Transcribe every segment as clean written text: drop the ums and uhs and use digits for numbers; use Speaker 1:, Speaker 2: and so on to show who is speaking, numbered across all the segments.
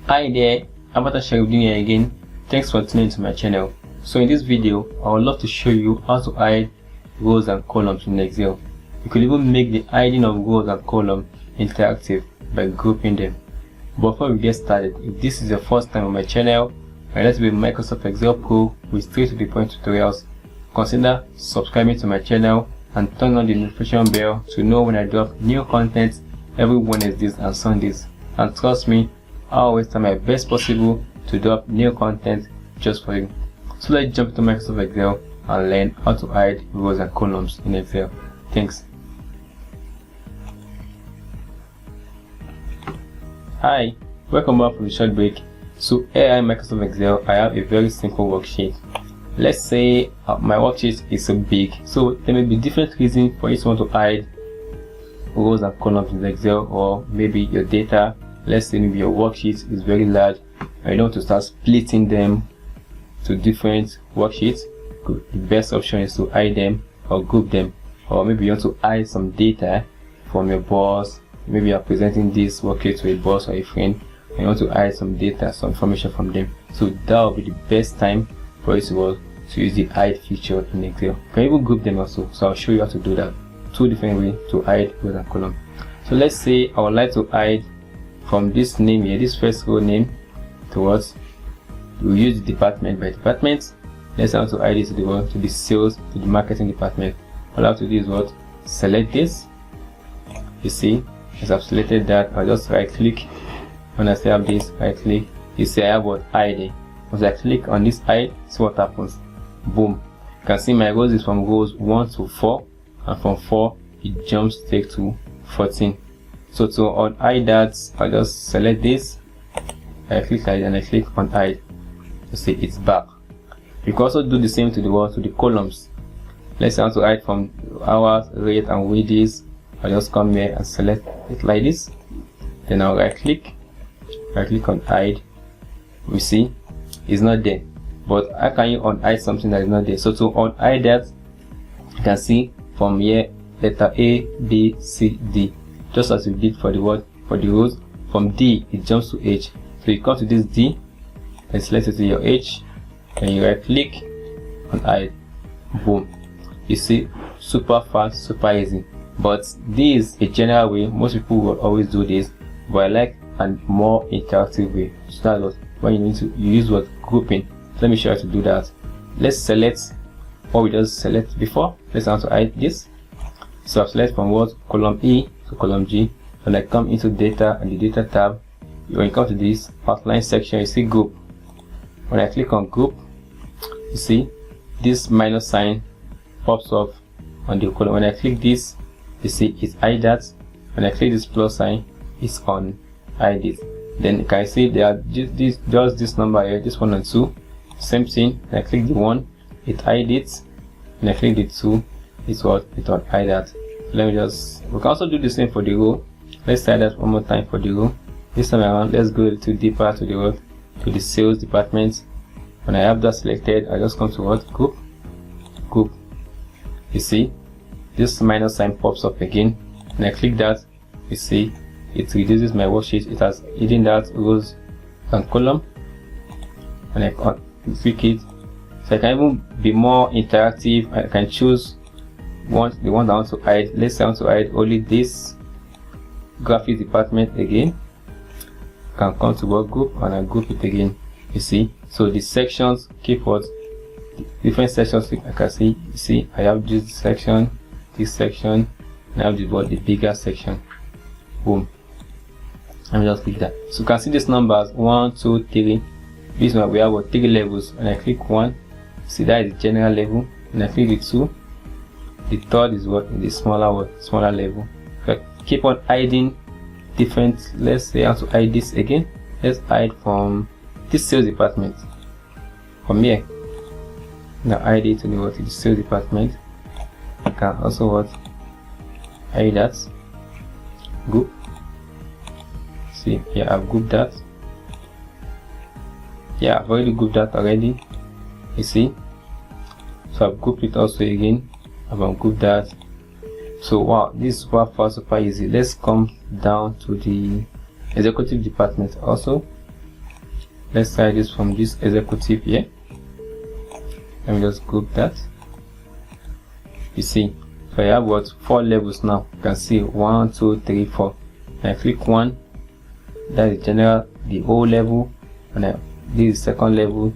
Speaker 1: Hi there, Avatar Sharifdin here again. Thanks for tuning into my channel. So in this video, I would love to show you how to hide rows and columns in Excel. You could even make the hiding of rows and columns interactive by grouping them. But before we get started, if this is your first time on my channel, and let's be Microsoft Excel Pro with straight to the point tutorials, consider subscribing to my channel and turn on the notification bell to know when I drop new content every Wednesdays and Sundays. And trust me, I always try my best possible to drop new content just for you. So let's jump into Microsoft Excel and learn how to hide rows and columns in Excel. Thanks. Hi, welcome back from the short break. So here in Microsoft Excel, I have a very simple worksheet. Let's say my worksheet is so big, so there may be different reasons for you to want to hide rows and columns in Excel, or maybe your data. Let's say maybe your worksheet is very large and you don't want to start splitting them to different worksheets. The best option is to hide them or group them. Or maybe you want to hide some data from your boss. Maybe you are presenting this worksheet to a boss or a friend and you want to hide some data, some information from them. So that will be the best time for you to use the hide feature in Excel. You can even group them also. So I'll show you how to do that. Two different ways to hide rows and columns. So let's say I would like to hide from this name here, this first row name, towards we use the department by department. Let's have to hide it to the sales, to the marketing department. All I have to do is what? Select this. You see, as I've selected that, I'll just right click. When I still have this, right click. You see I have what? Hide. Once I click on this hide, see what happens. Boom. You can see my rows is from rows 1 to 4, and from 4 it jumps straight to 14. So to unhide that, I'll just select this, I click hide and I click on hide. You see it's back. You can also do the same to the columns. Let's say I want to hide from hours, rate and wages. I'll just come here and select it like this. Then I'll right click on hide. We see it's not there. But how can you unhide something that is not there? So to unhide that, you can see from here letter A, B, C, D. Just as we did for the rows. From D it jumps to H. So you come to this D and select it to your H, and you right click on hide. Boom. You see, super fast, super easy. But this is a general way. Most people will always do this, but I like a more interactive way. So that's what when you need to use grouping. Let me show you how to do that. Let's select what we just select before. Let's want to hide this. So I've selected from column E to column G, and I come into data and the data tab. When you come to this outline section, you see group. When I click on group, you see this minus sign pops up on the column. When I click this, you see it's hide that. When I click this plus sign, it's on hide it. Then you can see there are just this number here, this 1 and 2. Same thing. When I click the 1, it hide it. When I click the 2, it's what it will hide that. Let me we can also do the same for the row. Let's try that one more time for the row. This time around, let's go a little deeper to the row, to the sales department. When I have that selected, I just come to group. You see this minus sign pops up again. When I click that, you see it reduces my worksheet. It has hidden that rows and column. When I click it, so I can even be more interactive. I can choose the one that I want to hide. Let's say I want to hide only this graphics department again. Can come to work group and I group it again. You see, so the sections keep different sections. I can see. You see, I have this section, and I have the bigger section. Boom. Let me just click that. So you can see these numbers 1, 2, 3. This one we have 3 levels. When I click 1, see that is the general level. When I click the 2, the third is the smaller level. Okay. Keep on hiding different. Let's say I want to hide this again. Let's hide from this sales department. From here, now hide it to the sales department. I can also hide that group. See, yeah, I've grouped that. Yeah, I've already grouped that already. You see, so I've grouped it also again. I've ungrouped that. So wow, this is super fast, super easy. Let's come down to the executive department also. let's try this from this executive here. Let me just group that. You see, so I have what 4 levels now. You can see 1, 2, 3, 4. And I click 1, that is general, the whole level, and this is second level,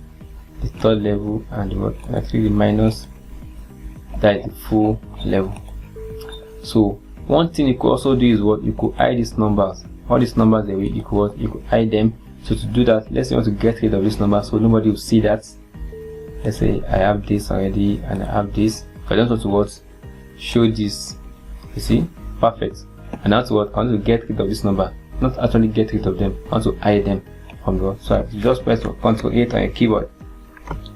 Speaker 1: the third level, and what I click the minus, that is the full level. So one thing you could also do is what you could hide these numbers. All these numbers that you could hide them. So to do that, let's say you want to get rid of this number so nobody will see that. Let's say I have this already and I have this. I don't want to what show this. You see, perfect. And now to what I want to get rid of this number, not actually get rid of them. I want to hide them from the. So I just press Ctrl 8 on your keyboard.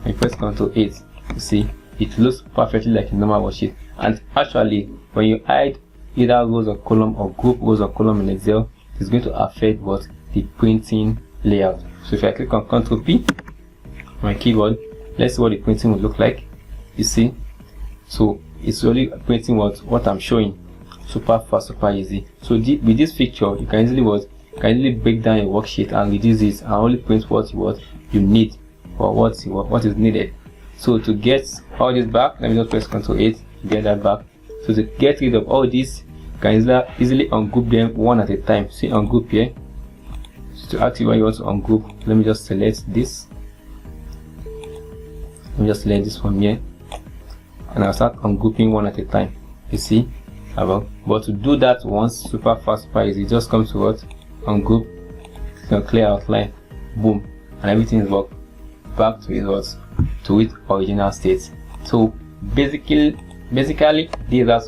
Speaker 1: I press Ctrl 8. You see, it looks perfectly like a normal worksheet. And actually, when you hide either rows or column or group rows or column in Excel, it's going to affect what the printing layout. So if I click on Ctrl P on my keyboard, let's see what the printing will look like. You see, so it's really printing what I'm showing. Super fast, super easy. So with this feature, you can easily break down your worksheet and reduce it and only print what you need or what is needed. So to get all this back, let me just press Ctrl 8 to get that back. So to get rid of all this, you can easily ungroup them one at a time. See, ungroup here. So to activate what you want to ungroup, let me just select this. Let me just select this from here, and I'll start ungrouping one at a time. You see, but to do that once, super fast, super easy. Just come to what ungroup, click on clear outline, boom, and everything is back to its original state. So basically these are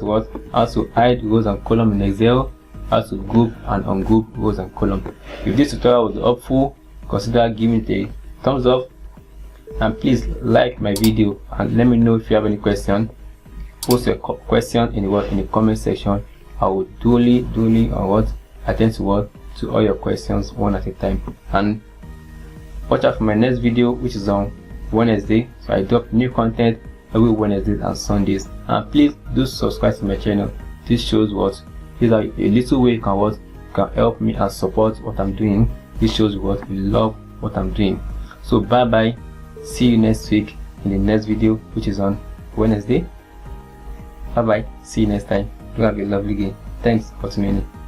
Speaker 1: how to hide rows and columns in Excel, how to group and ungroup rows and columns. If this tutorial was helpful, consider giving it a thumbs up, and please like my video and let me know if you have any question. Post your question in the comment section. I will duly attend to all your questions one at a time. And watch out for my next video, which is on Wednesday. So I drop new content every Wednesdays and Sundays. And please do subscribe to my channel. This shows these are a little way you can help me and support what I'm doing. This shows you love what I'm doing. So bye bye. See you next week in the next video, which is on Wednesday. Bye bye. See you next time. You have a lovely day. Thanks for tuning in.